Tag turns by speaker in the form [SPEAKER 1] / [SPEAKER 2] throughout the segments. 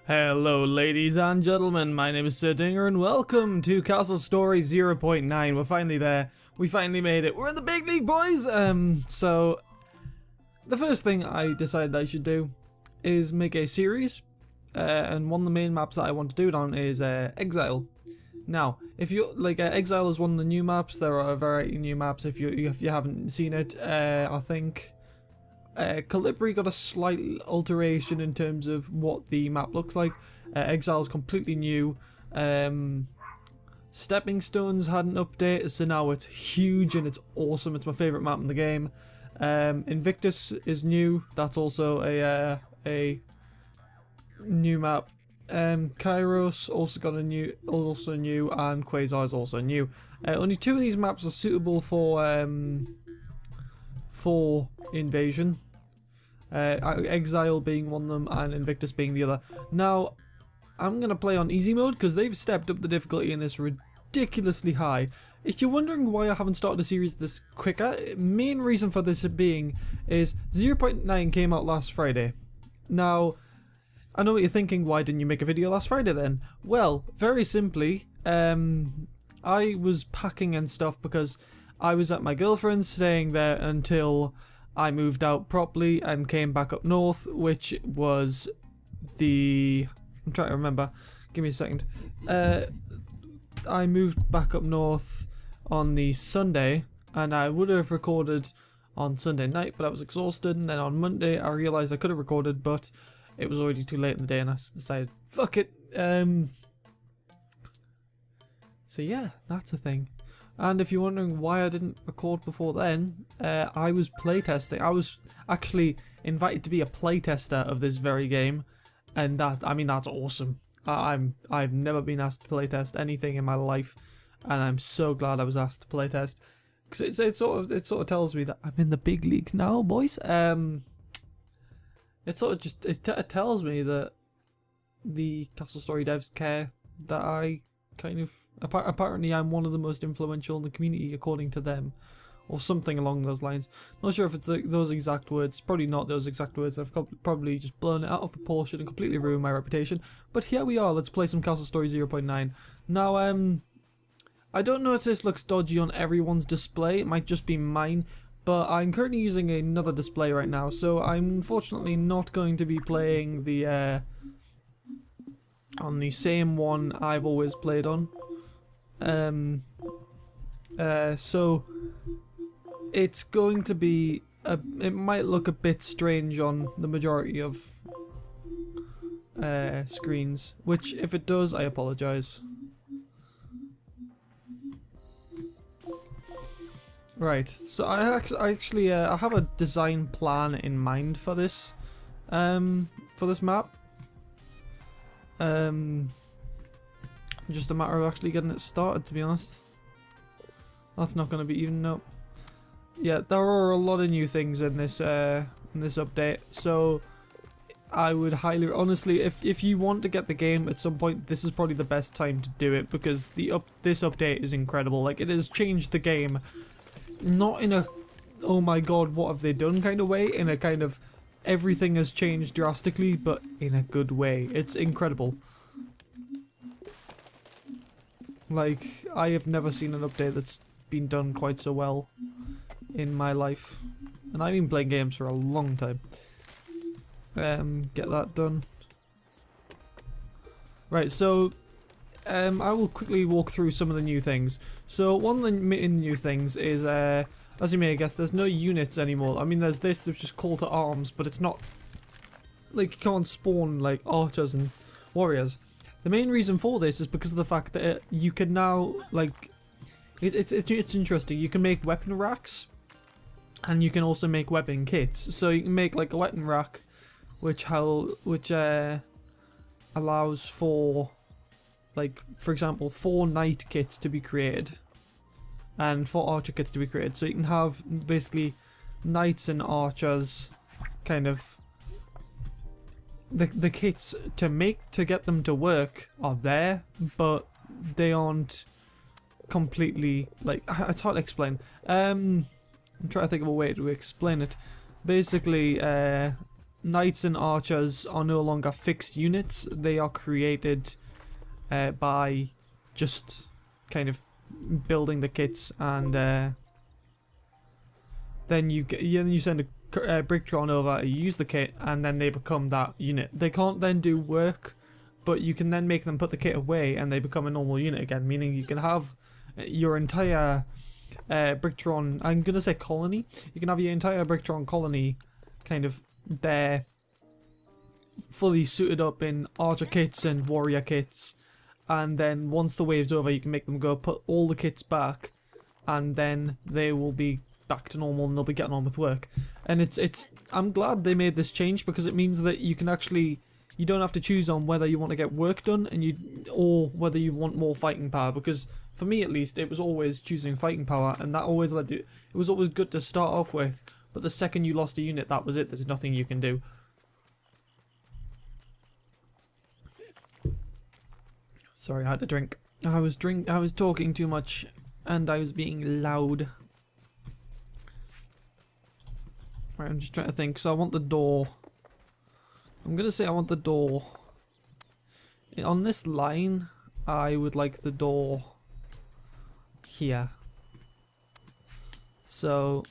[SPEAKER 1] Hello ladies and gentlemen, my name is Sir Dinga and welcome to Castle Story 0.9. We're finally there. We finally made it. We're in the big league, boys! So the first thing I decided I should do is make a series. And one of the main maps that I want to do it on is Exile. Now, if you like, Exile is one of the new maps. There are a variety of new maps. If you haven't seen it, I think Calibri got a slight alteration in terms of what the map looks like. Exile is completely new. Stepping Stones had an update, so now it's huge and it's awesome. It's my favourite map in the game. Invictus is new. That's also a new map. Kairos also got a new, and Quasar is also new. Only two of these maps are suitable for invasion. Exile being one of them and Invictus being the other. Now, I'm going to play on easy mode because they've stepped up the difficulty in this ridiculously high. If you're wondering why I haven't started a series this quicker, main reason for this being is 0.9 came out last Friday. Now, I know what you're thinking, why didn't you make a video last Friday then? Well, very simply, I was packing and stuff because I was at my girlfriend's staying there until I moved out properly and came back up north, which was I'm trying to remember, give me a second. I moved back up north on the Sunday, and I would have recorded on Sunday night, but I was exhausted, and then on Monday I realised I could have recorded, but it was already too late in the day and I decided, fuck it. So yeah, that's a thing. And if you're wondering why I didn't record before then, I was playtesting. I was actually invited to be a playtester of this very game, and that's awesome. I've never been asked to playtest anything in my life, and I'm so glad I was asked to playtest, because it sort of tells me that I'm in the big leagues now, boys. It tells me that the Castle Story devs care that I kind of, apparently I'm one of the most influential in the community according to them, or something along those lines. Not sure if it's those exact words, probably not those exact words. I've probably just blown it out of proportion and completely ruined my reputation, but here we are. Let's play some Castle Story 0.9. Now, I don't know if this looks dodgy on everyone's display, it might just be mine, but I'm currently using another display right now, so I'm unfortunately not going to be playing the on the same one I've always played on. So it's going to be it might look a bit strange on the majority of screens, which if it does, I apologize. Right, so I actually I have a design plan in mind for this map. Just a matter of actually getting it started, to be honest. That's not going to be even up. Yeah, there are a lot of new things in this update, so I would highly, honestly, if you want to get the game at some point, this is probably the best time to do it, because this update is incredible. Like, it has changed the game, not in a oh my god what have they done kind of way, in a kind of everything has changed drastically, but in a good way. It's incredible. Like, I have never seen an update that's been done quite so well in my life. And I've been playing games for a long time. Get that done. Right, so I will quickly walk through some of the new things. So one of the new things is, as you may have guessed, there's no units anymore. I mean, there's this, which is call to arms, but it's not, like, you can't spawn, like, archers and warriors. The main reason for this is because of the fact that you can now, like, it's interesting. You can make weapon racks, and you can also make weapon kits. So you can make, like, a weapon rack, which allows for, like, for example, 4 knight kits to be created, and 4 archer kits to be created. So you can have basically knights and archers, kind of. The kits to get them to work are there, but they aren't completely, like, it's hard to explain. I'm trying to think of a way to explain it. Basically, knights and archers are no longer fixed units. They are created by just kind of building the kits, and then you send a Bricktron over, you use the kit, and then they become that unit. They can't then do work, but you can then make them put the kit away and they become a normal unit again, meaning you can have your entire Bricktron, I'm gonna say colony, you can have your entire Bricktron colony kind of there, fully suited up in archer kits and warrior kits, and then once the wave's over you can make them go put all the kits back, and then they will be back to normal and they'll be getting on with work. And I'm glad they made this change, because it means that you can actually, you don't have to choose on whether you want to get work done or whether you want more fighting power, because for me at least it was always choosing fighting power, and that always led to, it was always good to start off with, but the second you lost a unit, that was it. There's nothing you can do. Sorry, I had to drink. I was talking too much and I was being loud. Right, I'm just trying to think. So I want the door. I'm gonna say I want the door. On this line, I would like the door here. So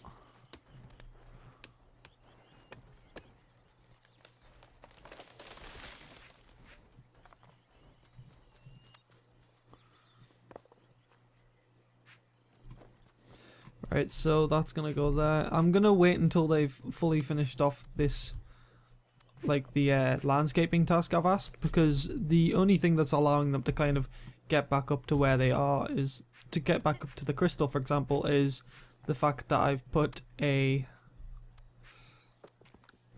[SPEAKER 1] right, so that's gonna go there. I'm gonna wait until they've fully finished off this, like the landscaping task I've asked, because the only thing that's allowing them to kind of get back up to where they are, is to get back up to the crystal, for example, is the fact that I've put a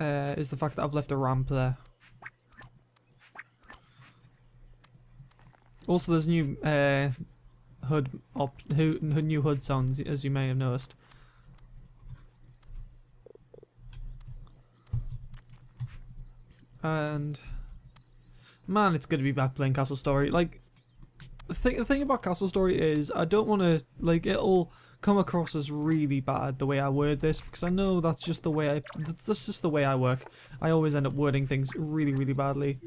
[SPEAKER 1] is the fact that I've left a ramp there. Also, there's new new HUD sounds, as you may have noticed. And man, it's good to be back playing Castle Story. Like, the thing about Castle Story is I don't want to, like, it'll come across as really bad the way I word this, because I know that's just the way that's just the way I work. I always end up wording things really, really badly.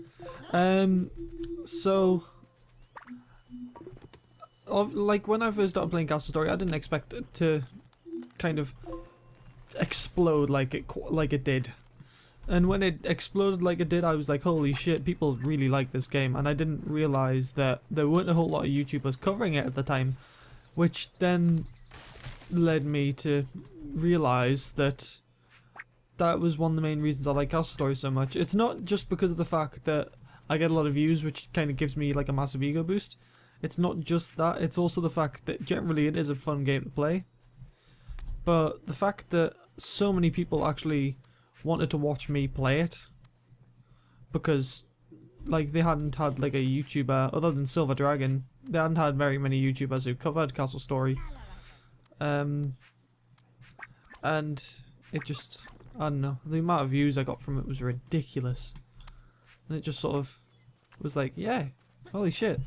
[SPEAKER 1] So like, when I first started playing Castle Story, I didn't expect it to kind of explode like it did. And when it exploded like it did, I was like, holy shit, people really like this game. And I didn't realise that there weren't a whole lot of YouTubers covering it at the time, which then led me to realise that that was one of the main reasons I like Castle Story so much. It's not just because of the fact that I get a lot of views, which kind of gives me like a massive ego boost. It's not just that, it's also the fact that generally it is a fun game to play. But the fact that so many people actually wanted to watch me play it, because like they hadn't had like a YouTuber other than Silver Dragon, they hadn't had very many YouTubers who covered Castle Story, and it just, I don't know, the amount of views I got from it was ridiculous, and it just sort of was like, yeah, holy shit,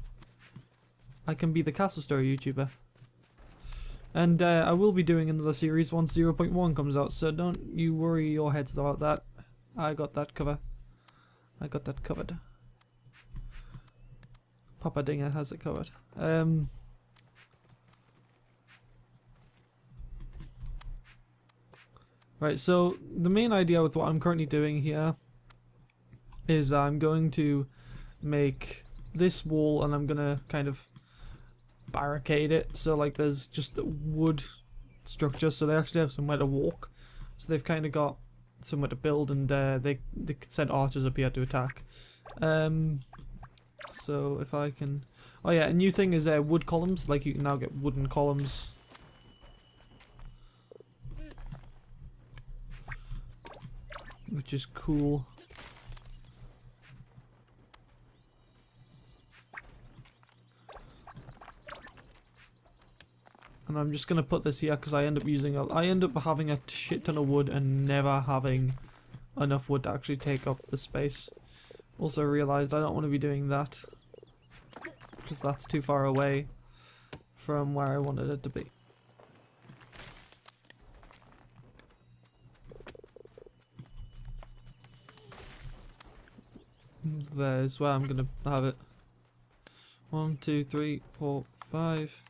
[SPEAKER 1] I can be the Castle Story YouTuber. And I will be doing another series once 0.1 comes out, so don't you worry your heads about that. I got that covered. I got that covered. Papa Dinga has it covered. Right, so the main idea with what I'm currently doing here is I'm going to make this wall, and I'm gonna kind of barricade it, so like there's just a wood structure, so they actually have somewhere to walk, so they've kind of got somewhere to build, and they could send archers up here to attack. So if I can, oh yeah, a new thing is wood columns. Like, you can now get wooden columns, which is cool. And I'm just gonna put this here because I end up having a shit ton of wood and never having enough wood to actually take up the space. Also realised I don't want to be doing that because that's too far away from where I wanted it to be. there is where I'm gonna have it. 1, 2, 3, 4, 5.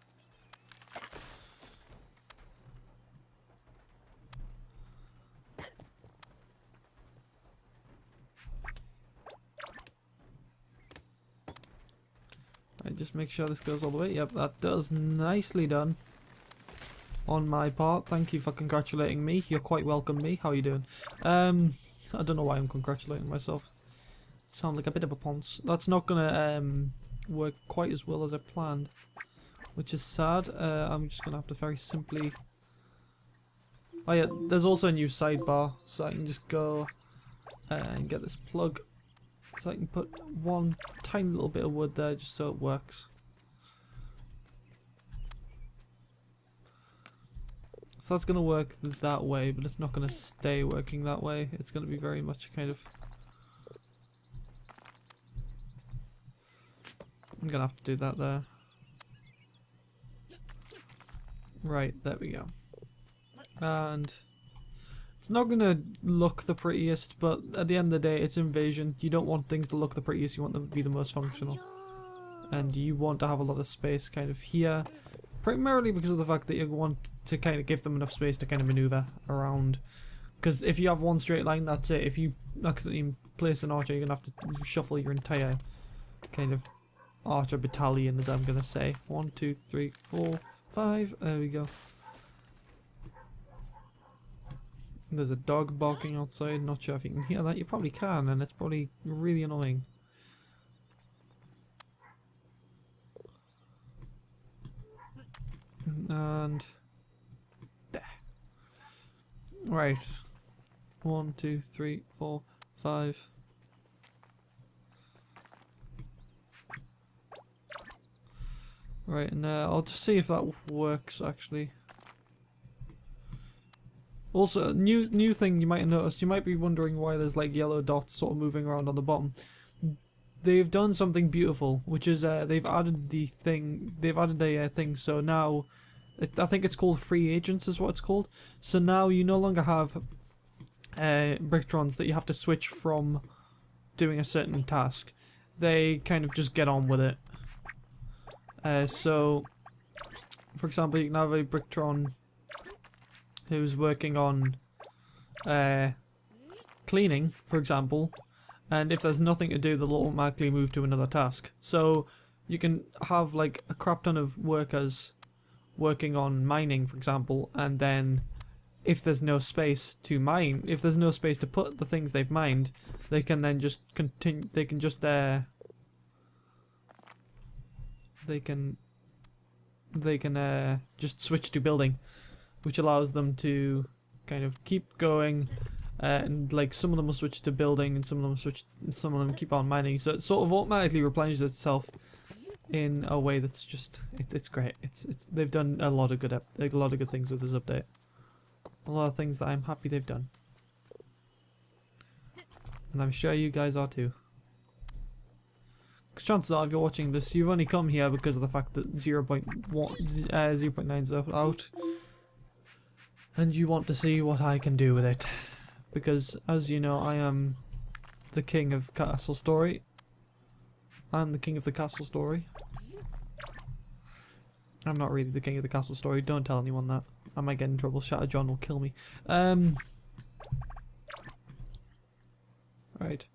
[SPEAKER 1] Right, just make sure this goes all the way. Yep, that does. Nicely done. On my part, thank you for congratulating me. You're quite welcome, me. How are you doing? I don't know why I'm congratulating myself. Sound like a bit of a ponce. That's not gonna work quite as well as I planned, which is sad. I'm just gonna have to very simply. Oh yeah, there's also a new sidebar, so I can just go and get this plug, so I can put one tiny little bit of wood there, just so it works. So that's going to work that way, but it's not going to stay working that way. It's going to be very much kind of... I'm going to have to do that there. Right, there we go. And it's not going to look the prettiest, but at the end of the day, it's Invasion. You don't want things to look the prettiest, you want them to be the most functional. And you want to have a lot of space kind of here. Primarily because of the fact that you want to kind of give them enough space to kind of maneuver around. Because if you have one straight line, that's it. If you accidentally place an archer, you're going to have to shuffle your entire kind of archer battalion, as I'm going to say. 1, 2, 3, 4, 5. There we go. There's a dog barking outside. Not sure if you can hear that. You probably can, and it's probably really annoying. And there. Right. 1, 2, 3, 4, 5. Right, and I'll just see if that works actually. Also, new thing you might have noticed, you might be wondering why there's like yellow dots sort of moving around on the bottom. They've done something beautiful, which is they've added a thing, so now I think it's called free agents is what it's called. So now you no longer have Brictrons that you have to switch from doing a certain task. They kind of just get on with it. So for example, you can have a Brictron who's working on cleaning, for example, and if there's nothing to do, they'll automatically move to another task. So you can have like a crap ton of workers working on mining, for example, and then if there's no space to mine, if there's no space to put the things they've mined, they can then just continue, they can just switch to building, which allows them to kind of keep going, and like some of them will switch to building and some of them keep on mining, so it sort of automatically replenishes itself in a way that's just it's great. It's they've done a lot of good things with this update. A lot of things that I'm happy they've done, and I'm sure you guys are too. Because chances are, if you're watching this, you've only come here because of the fact that 0.9 is out, and you want to see what I can do with it. Because, as you know, I am the king of Castle Story. I'm the king of the Castle Story. I'm not really the king of the Castle Story. Don't tell anyone that. I might get in trouble. Shatter John will kill me. Right.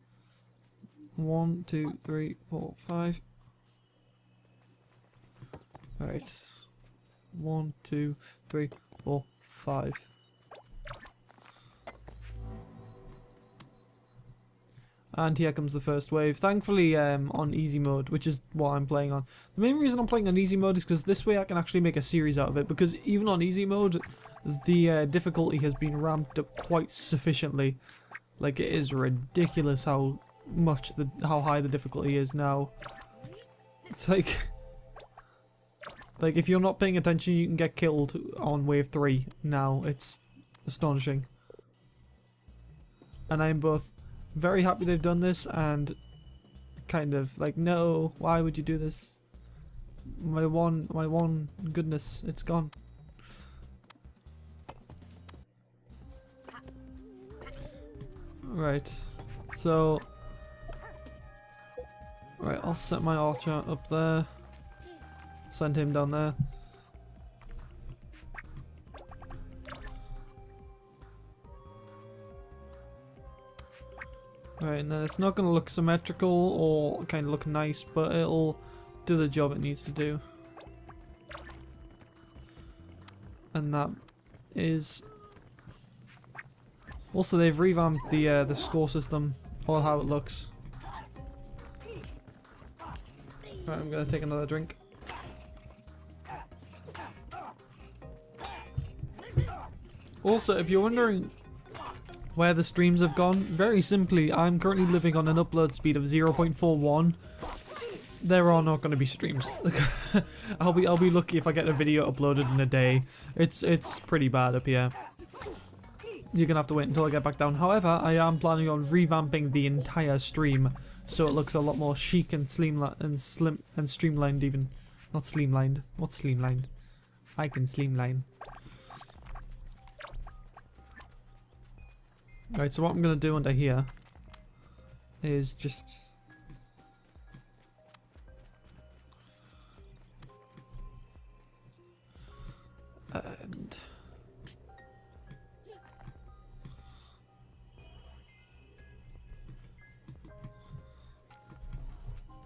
[SPEAKER 1] 1, 2, 3, 4, 5. Right. 1, 2, 3, 4, 5. And here comes the first wave. Thankfully on easy mode, which is what I'm playing on. The main reason I'm playing on easy mode is because this way I can actually make a series out of it, because even on easy mode the difficulty has been ramped up quite sufficiently. Like, it is ridiculous how high the difficulty is now. It's like if you're not paying attention you can get killed on wave 3 now. It's astonishing. And I'm both very happy they've done this and kind of like, no, why would you do this? My one goodness, it's gone. Right, so Right, I'll set my archer up there. Send him down there. Right, and then it's not going to look symmetrical or kind of look nice, but it'll do the job it needs to do. And that is... Also, they've revamped the score system, or how it looks. Right, I'm going to take another drink. Also, if you're wondering where the streams have gone, very simply, I'm currently living on an upload speed of 0.41. There are not going to be streams. I'll be lucky if I get a video uploaded in a day. It's pretty bad up here. You're gonna have to wait until I get back down. However, I am planning on revamping the entire stream so it looks a lot more chic and slim and streamlined even. Not slimlined. What's slimlined? I can slimline. Right, so what I'm gonna do under here is just and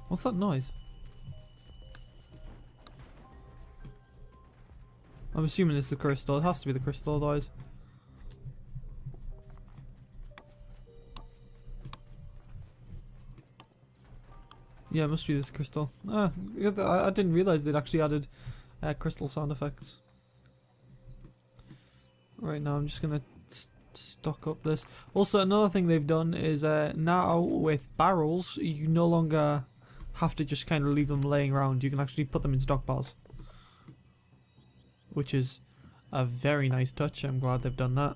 [SPEAKER 1] what's that noise? I'm assuming it's the crystal. It has to be the crystal noise. Yeah, it must be this crystal. I didn't realise they'd actually added crystal sound effects. Right now I'm just gonna stock up this. Also, another thing they've done is now with barrels, you no longer have to just kind of leave them laying around. You can actually put them in stockpiles, which is a very nice touch. I'm glad they've done that.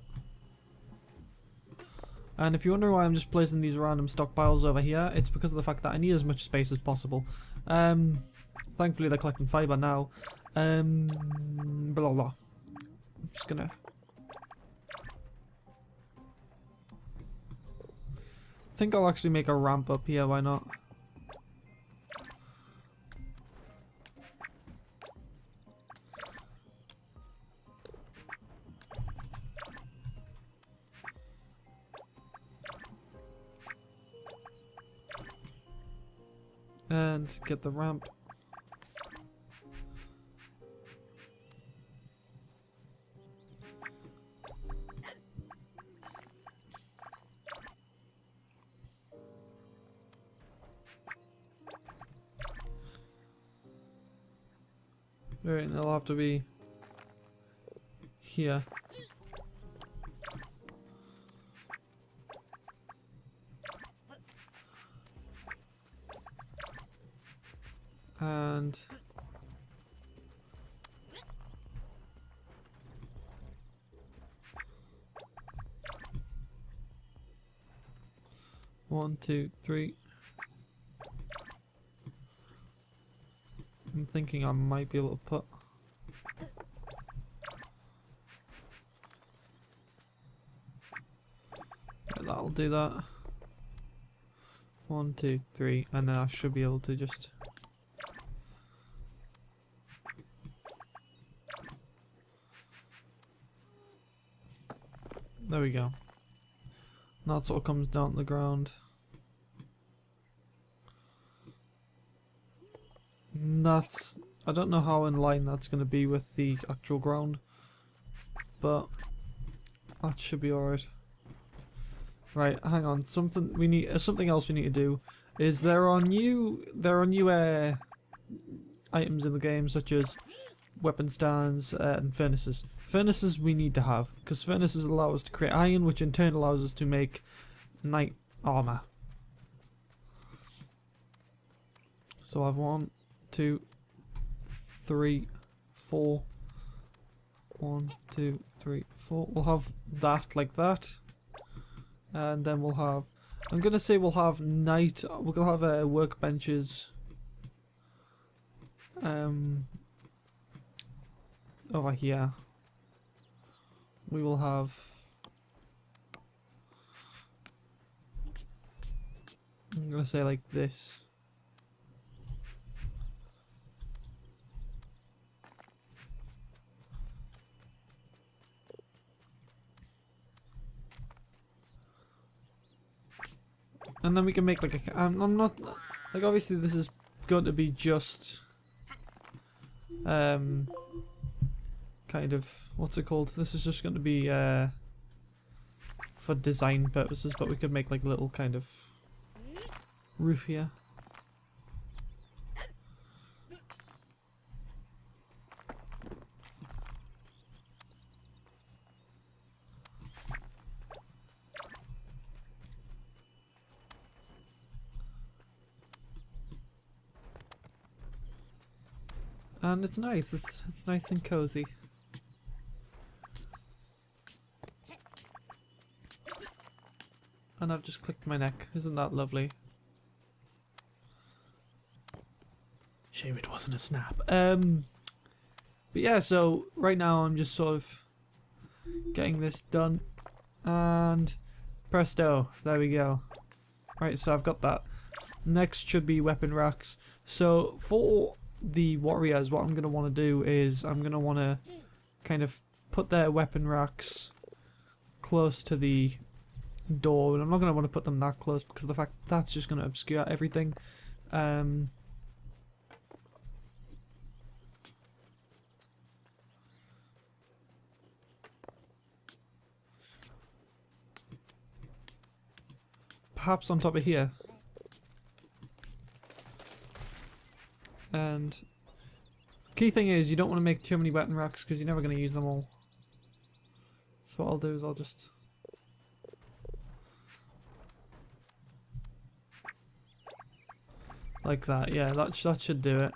[SPEAKER 1] And if you wonder why I'm just placing these random stockpiles over here, it's because of the fact that I need as much space as possible. Thankfully they're collecting fibre now. Blah blah. I'm just gonna... I think I'll actually make a ramp up here, why not? And get the ramp. Alright, and it'll have to be here. And one, two, three. I'm thinking I might be able to put that'll do that. 1, 2, 3, and then I should be able to just there we go. That sort of comes down to the ground. That's... I don't know how in line that's going to be with the actual ground, but that should be alright. Right, hang on. Something else we need to do is there are new items in the game such as weapon stands and furnaces. Furnaces we need to have because furnaces allow us to create iron, which in turn allows us to make knight armor. So I have 1, 2, 3, 4. 1, 2, 3, 4. We'll have that like that, and then we'll have. I'm gonna say we'll have night. We'll have workbenches. Over here. We will have. I'm gonna say like this. And then we can make like a... I'm not... Like obviously this is going to be just... kind of... What's it called? This is just going to be for design purposes, but we could make like a little kind of roof here. And it's nice, it's nice and cozy. And I've just clicked my neck, isn't that lovely? Shame it wasn't a snap. But yeah, so right now I'm just sort of getting this done. And presto, there we go. Right, so I've got that. Next should be weapon racks. So for the warriors, what I'm going to want to do is I'm going to want to kind of put their weapon racks close to the door, and I'm not going to want to put them that close because of the fact that's just going to obscure everything. Perhaps on top of here. And key thing is you don't want to make too many weapon racks because you're never going to use them all. So what I'll do is I'll just like that. Yeah, that should do it.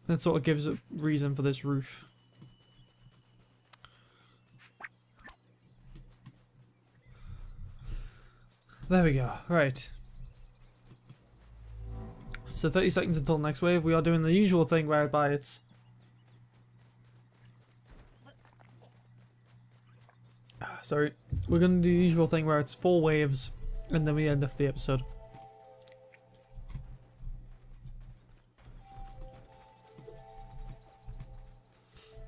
[SPEAKER 1] That sort of gives a reason for this roof. There we go. Right. So 30 seconds until next wave. We are doing the usual thing whereby it's... Sorry. We're going to do the usual thing where it's 4 waves and then we end off the episode.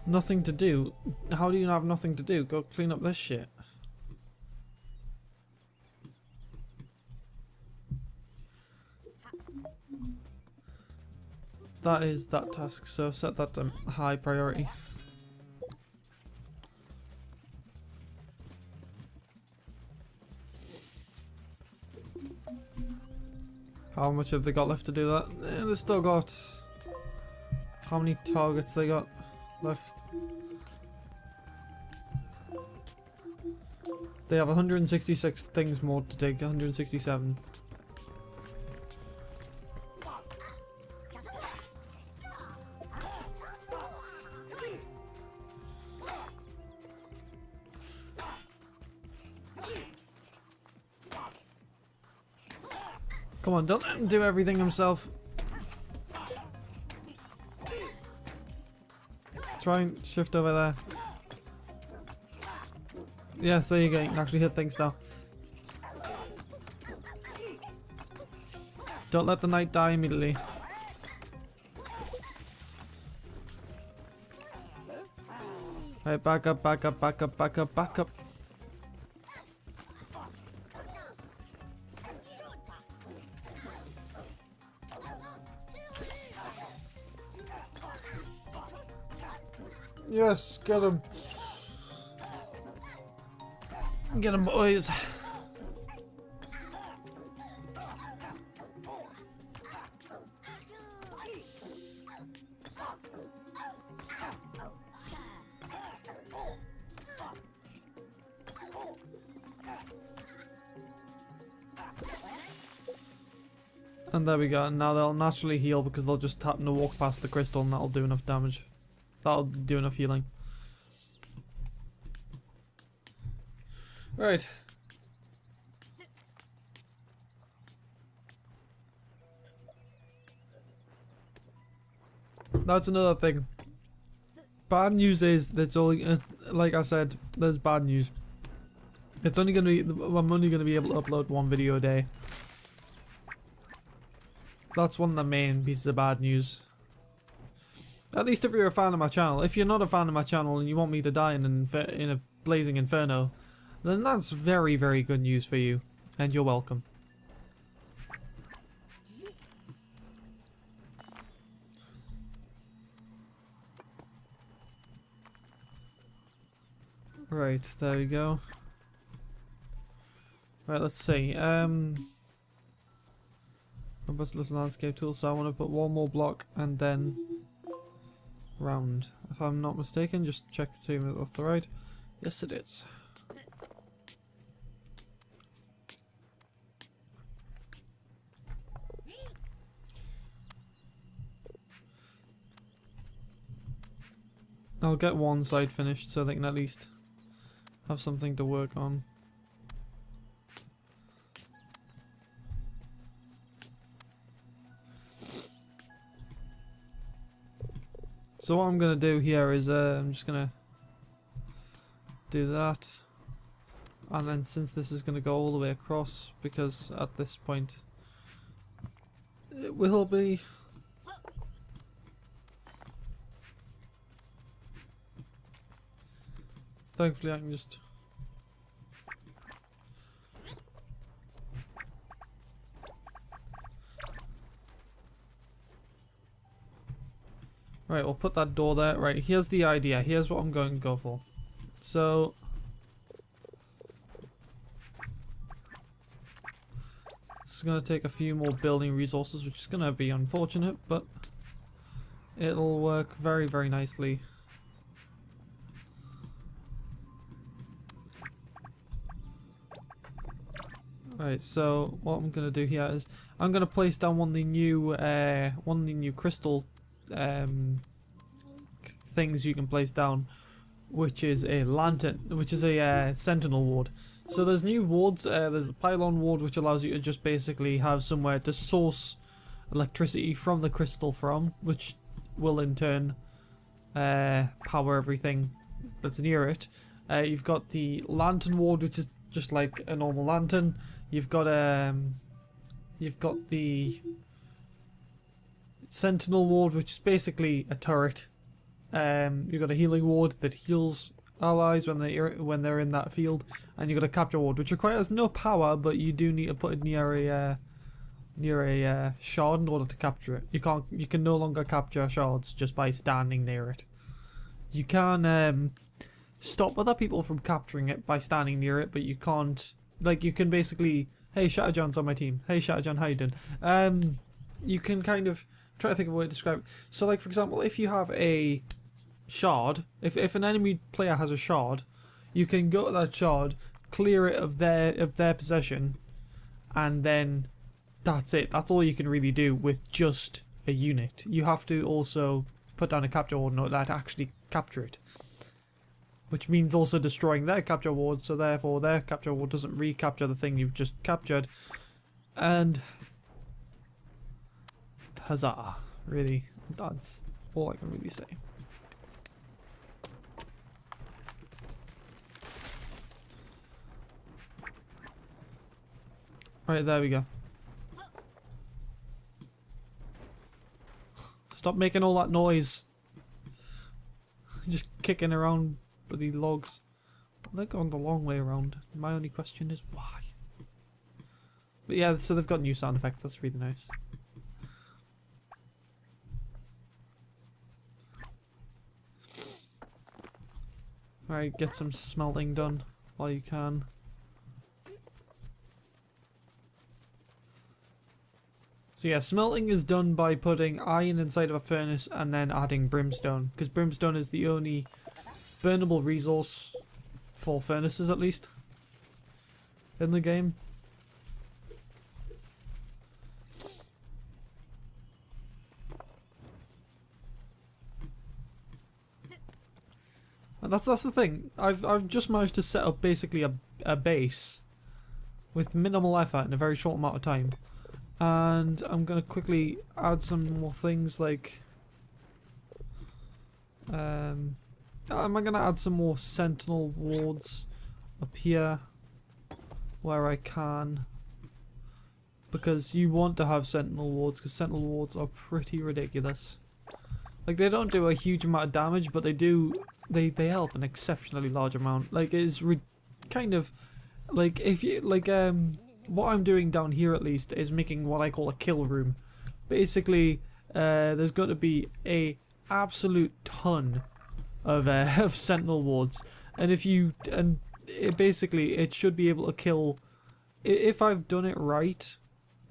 [SPEAKER 1] Nothing to do? How do you have nothing to do? Go clean up this shit. That is that task, so set that to high priority. How much have they got left to do that? They still got... How many targets they got left? They have 166 things more to dig, 167. Come on, don't let him do everything himself. Try and shift over there. Yes, there you go. You can actually hit things now. Don't let the knight die immediately. Right, back up, back up, back up, back up, back up. Yes, get him. Get him, boys. And there we go. And now they'll naturally heal because they'll just happen to walk past the crystal and that'll do enough damage. That'll do enough healing. Right. That's another thing. Bad news is that's only, like I said, there's bad news. It's only gonna be, I'm only gonna be able to upload 1 video a day. That's one of the main pieces of bad news. At least if you're a fan of my channel. If you're not a fan of my channel and you want me to die in a blazing inferno, then that's very, very good news for you. And you're welcome. Right, there we go. Right, let's see. Robust little landscape tool, so I want to put one more block and then round. If I'm not mistaken, just check to see if that's right. Yes, it is. I'll get one side finished so they can at least have something to work on. So what I'm going to do here is I'm just going to do that, and then since this is going to go all the way across, because at this point it will be thankfully I can just right, we'll put that door there. Right, here's the idea. Here's what I'm going to go for. So this is going to take a few more building resources, which is going to be unfortunate, but it'll work very, very nicely. Right, so what I'm going to do here is I'm going to place down one of the new crystal things you can place down, which is a lantern, which is a sentinel ward. So there's new wards. There's the pylon ward, which allows you to just basically have somewhere to source electricity from the crystal from, which will in turn power everything that's near it. You've got the lantern ward, which is just like a normal lantern. You've got the sentinel ward, which is basically a turret. You've got a healing ward that heals allies when they're in that field, and you've got a capture ward, which requires no power, but you do need to put it near a shard in order to capture it. You can no longer capture shards just by standing near it. You can stop other people from capturing it by standing near it, but you can't. Like, you can basically, hey, Shatterjohn's on my team. Hey, Shatterjohn, how you doing? You can kind of try to think of a way to describe it. So, like, for example, if you have a shard, if an enemy player has a shard, you can go to that shard, clear it of their possession, and then that's it. That's all you can really do with just a unit. You have to also put down a capture ward in order to actually capture it, which means also destroying their capture ward, so therefore their capture ward doesn't recapture the thing you've just captured. And huzzah, really, that's all I can really say. Right, there we go. Stop making all that noise. Just kicking around bloody logs. They're going the long way around. My only question is why? But yeah, so they've got new sound effects. That's really nice. Alright, get some smelting done while you can. So yeah, smelting is done by putting iron inside of a furnace and then adding brimstone, because brimstone is the only burnable resource for furnaces, at least, in the game. And that's the thing. I've just managed to set up basically a base with minimal effort in a very short amount of time. And I'm gonna quickly add some more things, like I'm gonna add some more sentinel wards up here where I can, because you want to have sentinel wards, because sentinel wards are pretty ridiculous. Like, they don't do a huge amount of damage, but they do. They help an exceptionally large amount. Like, it's kind of like if you what I'm doing down here at least is making what I call a kill room. Basically, there's got to be a absolute ton of of sentinel wards, and basically it should be able to kill. If I've done it right,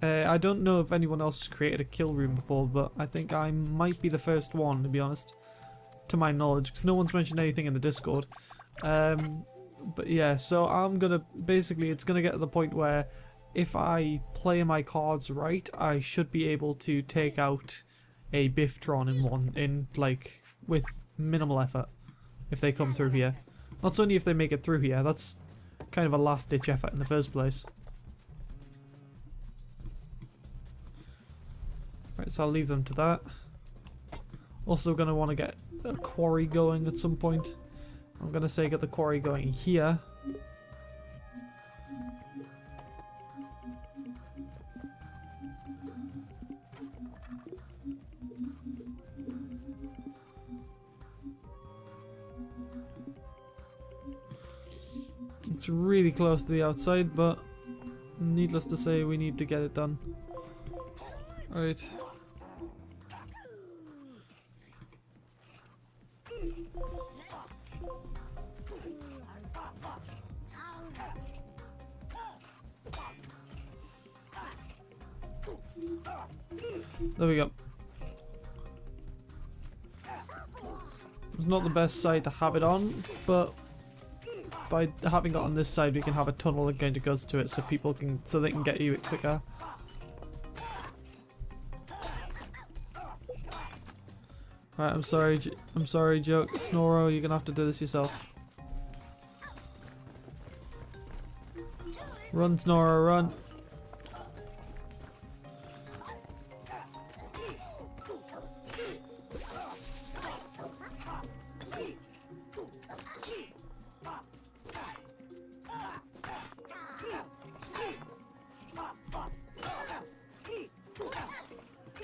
[SPEAKER 1] I don't know if anyone else has created a kill room before, but I think I might be the first one, to be honest, to my knowledge, because no one's mentioned anything in the Discord. But yeah, so I'm gonna basically, it's gonna get to the point where if I play my cards right, I should be able to take out a Biftron with minimal effort if they come through here. That's only if they make it through here. That's kind of a last ditch effort in the first place. Right, so I'll leave them to that. Also gonna want to get a quarry going at some point. I'm gonna say get the quarry going here. It's really close to the outside, but needless to say, we need to get it done. Right. There we go. It's not the best side to have it on, but by having it on this side, we can have a tunnel that kind of goes to it, so they can get you it quicker. Right, I'm sorry, Joke. Snoro, you're gonna have to do this yourself. Run, Snoro, run.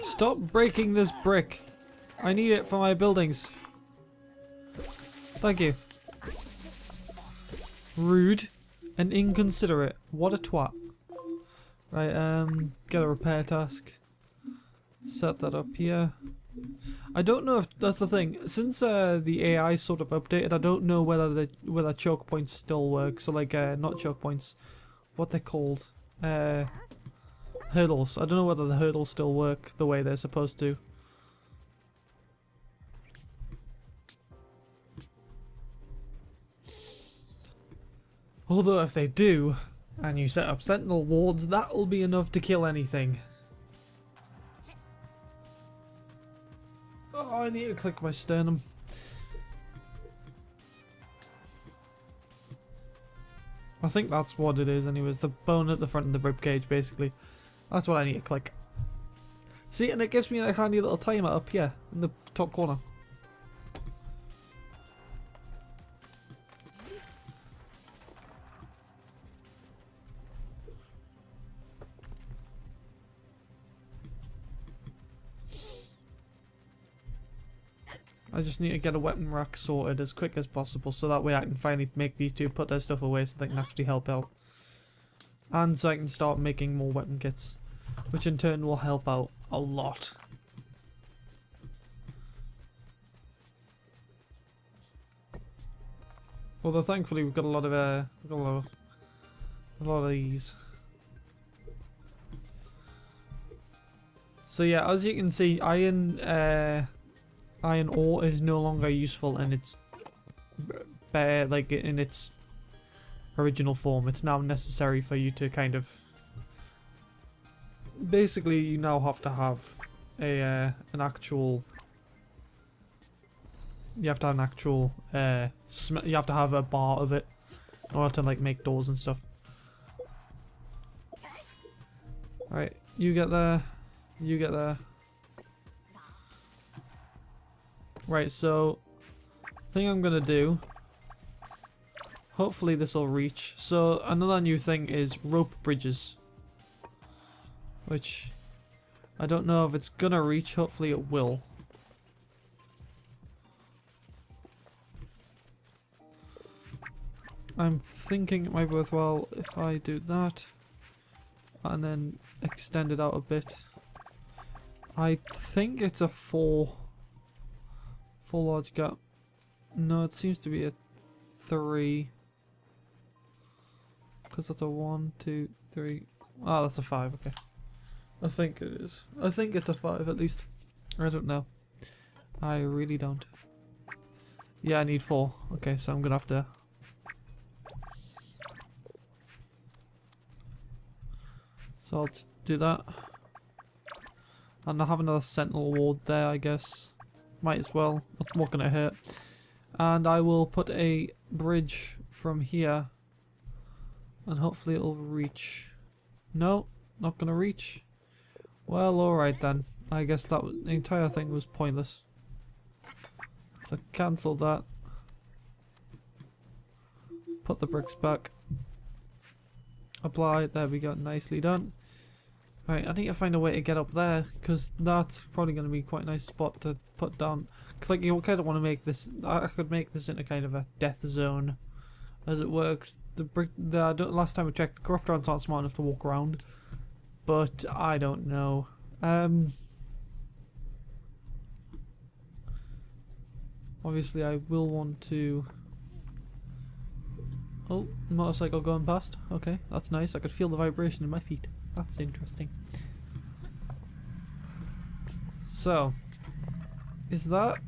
[SPEAKER 1] Stop breaking this brick. I need it for my buildings. Thank you. Rude and inconsiderate. What a twat. Right, get a repair task. Set that up here. I don't know if that's the thing. Since the AI sort of updated, I don't know whether choke points still work. So like not choke points, what they're called, hurdles. I don't know whether the hurdles still work the way they're supposed to. Although if they do, and you set up sentinel wards, that'll be enough to kill anything. Oh, I need to click my sternum. I think that's what it is anyways, the bone at the front of the ribcage basically. That's what I need to click. See, and it gives me a handy little timer up here in the top corner. I just need to get a weapon rack sorted as quick as possible so that way I can finally make these two put their stuff away so they can actually help out. And so I can start making more weapon kits, which in turn will help out a lot. Although thankfully we've got a lot of these. So yeah, as you can see, iron ore is no longer useful in its in its original form. It's now necessary for you to kind of basically you now have to have an actual you have to have a bar of it in order to like make doors and stuff. Alright, you get there, you get there. Right, so thing I'm gonna do, hopefully this will reach. So another new thing is rope bridges, which I don't know if it's gonna reach. Hopefully it will. I'm thinking it might be worthwhile if I do that. and then extend it out a bit. I think it's a 4 large gap. No, it seems to be a 3. Because that's a 1, 2, 3. Oh, that's a 5, okay. I think it is. I think it's a 5 at least. I don't know. I really don't. Yeah, I need 4. Okay, so I'm gonna have to... So I'll just do that. And I'll have another sentinel ward there, I guess. Might as well. What can it hurt? And I will put a bridge from here. And hopefully it'll reach. No, not gonna reach. Well, alright then. I guess that the entire thing was pointless. So cancel that. Put the bricks back. Apply. There we go. Nicely done. Right, I need to find a way to get up there, because that's probably going to be quite a nice spot to put down. Because like, you kind of want to make this, I could make this into kind of a death zone, as it works. Last time I checked, the corruptors aren't smart enough to walk around, but I don't know. Obviously I will want to... Oh, motorcycle going past. Okay, that's nice. I could feel the vibration in my feet. That's interesting. So, is that...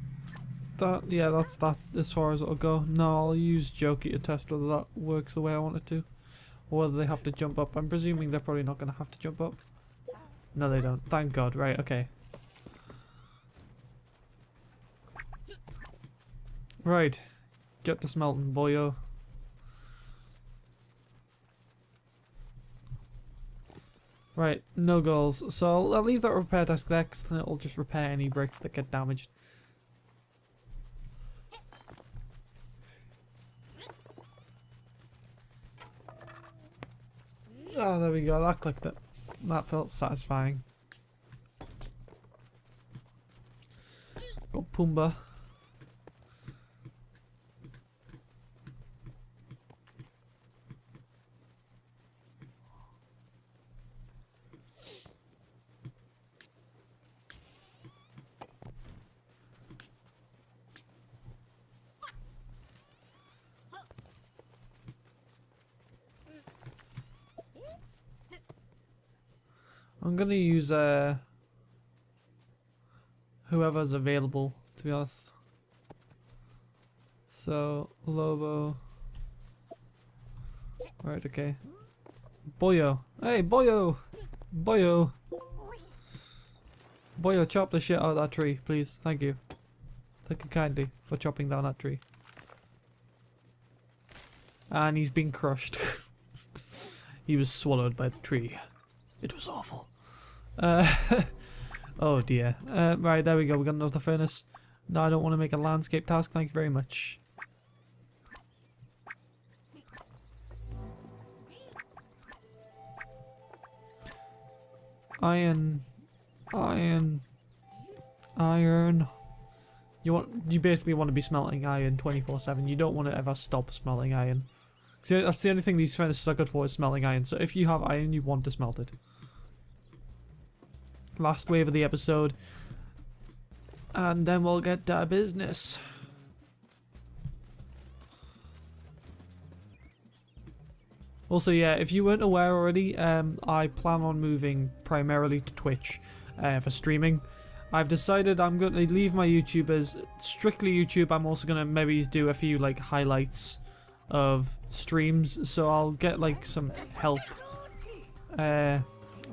[SPEAKER 1] Yeah, that's that as far as it'll go. No, I'll use Jokey to test whether that works the way I want it to. Or whether they have to jump up. I'm presuming they're probably not going to have to jump up. No, they don't. Thank God. Right, okay. Right. Get to smelting, boyo. Right, no goals. So I'll leave that repair desk there, because then it'll just repair any bricks that get damaged. Oh, there we go. That clicked it. That felt satisfying. Got Pumbaa. I'm gonna use whoever's available, to be honest. So Lobo. Right, okay. Boyo. Hey, Boyo! Boyo! Boyo, chop the shit out of that tree, please. Thank you. Thank you kindly for chopping down that tree. And he's been crushed. He was swallowed by the tree. It was awful. Oh dear. Right, there we go. We got another furnace. No, I don't want to make a landscape task. Thank you very much. Iron. Iron. Iron. You basically want to be smelting iron 24/7. You don't want to ever stop smelting iron. So that's the only thing these furnaces are good for, is smelting iron. So if you have iron, you want to smelt it. Last wave of the episode. And then we'll get to business. Also, yeah, if you weren't aware already, I plan on moving primarily to Twitch for streaming. I've decided I'm going to leave my YouTube as strictly YouTube. I'm also going to maybe do a few like highlights of streams, so I'll get like some help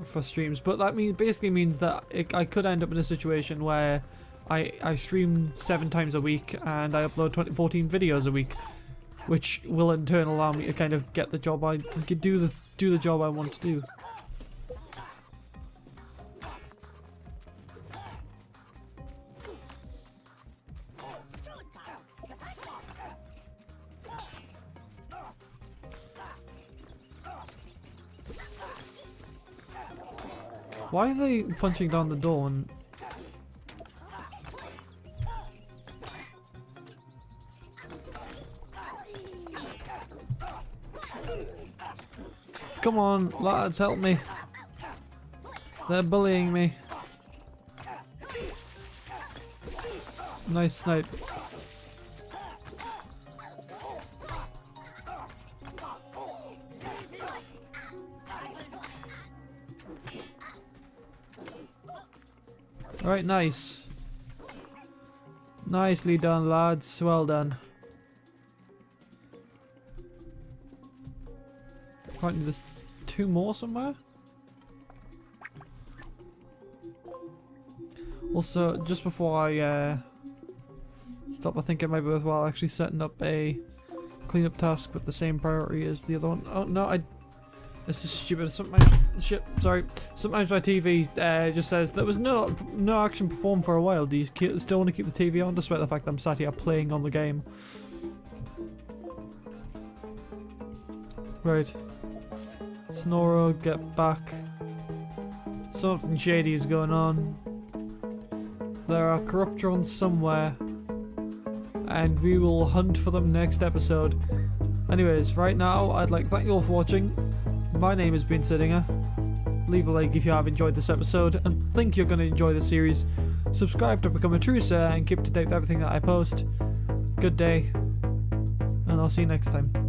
[SPEAKER 1] for streams, but that basically means that I could end up in a situation where I stream 7 times a week and I upload 14 videos a week, which will in turn allow me to kind of get the job do the job I want to do. Why are they punching down the door and... Come on, lads, help me. They're bullying me. Nice snipe. Alright, nice. Nicely done, lads. Well done. Apparently there's 2 more somewhere. Also, just before I stop, I think it might be worthwhile actually setting up a cleanup task with the same priority as the other one. Oh no, this is stupid. Sometimes my TV just says there was no action performed for a while. Do you still want to keep the TV on despite the fact that I'm sat here playing on the game? Right. Snoro, get back. Something shady is going on. There are corrupt drones somewhere, and we will hunt for them next episode. Anyways, right now I'd like to thank you all for watching. My name has been Dinga. Leave a like if you have enjoyed this episode and think you're going to enjoy the series. Subscribe to become a true sir and keep up to date with everything that I post. Good day, and I'll see you next time.